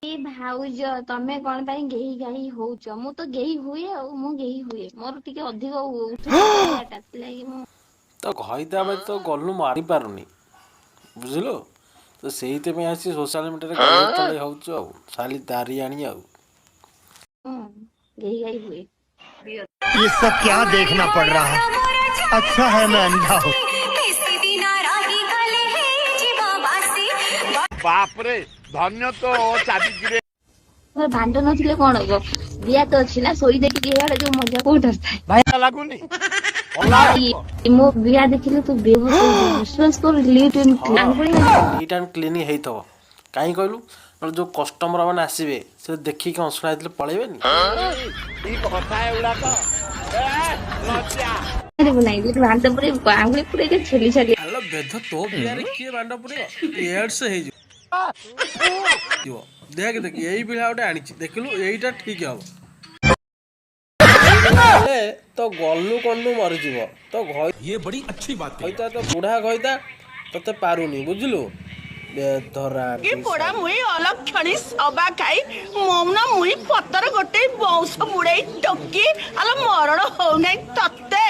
ए भाउज तमे कौन पाई गेही गाही होउच मु तो गेही हुए आ मु गेही हुए मोर टिके अधिक उठुछ गेहीटा लागी मु तो घईता बाई तो गलु मारी पारुनी बुझिलु तो ସେଇଥି ପାଇଁ ଆସି ସୋସିଆଲ ମିଡ଼ିଆରେ ଗାଳି ତଳେ ହଉଛୁ ଆଉ ଖାଲି ଦାରି ଆଣି ଆଉ गेही गाही हुए ये सब क्या देखना पड़ रहा है। अच्छा है मैं अंधा हूँ। बाप रे धन्य तो चाबी भांड नथिले कोन हो बिया तो अछि ना सोई देखि गेहाडे जो मजा कोठर थाए भाई लगुनी मो बिया देखिले तू बेहोश हो जा विश्वास कर लीट इन नीट एंड क्लीन ହେଇଥିବ କାହିଁ କହିଲୁ ନହେଲେ ଯେଉଁ କଷ୍ଟମର ମାନେ ଆସିବେ ସେ ଦେଖିକି ଅସନା ହେଇଥିଲେ ପଳେଇବେନି କଥା एवढा तो अरे बनाई ले भांड पूरे आंगुली पूरे के छेली छेली ଆଲୋ ବେଧ ତୋ ପିଆରେ କିଏ ବାଣ୍ଡ ପୁରେଇବ ଏଡ୍ସ ହେଇଯିବ ଦେଖ ଦେଖ ଏଇ ପିଲା ଗୋଟେ ଆଣିଛି ଦେଖିଲୁ ଏଇଟା ଠିକ ହବ तो गलु कनु मरीजीव तो ये बड़ी अच्छी बात है। घईता तो बुढ़ा घईता तते पारुनी बुझलु बेधरा ये पोड़ा मुई अलग खणी सबा खाई मौना मुई पत्तर गोटे बौस बुड़े टोकी आलो मरण हो नहीं तत्ते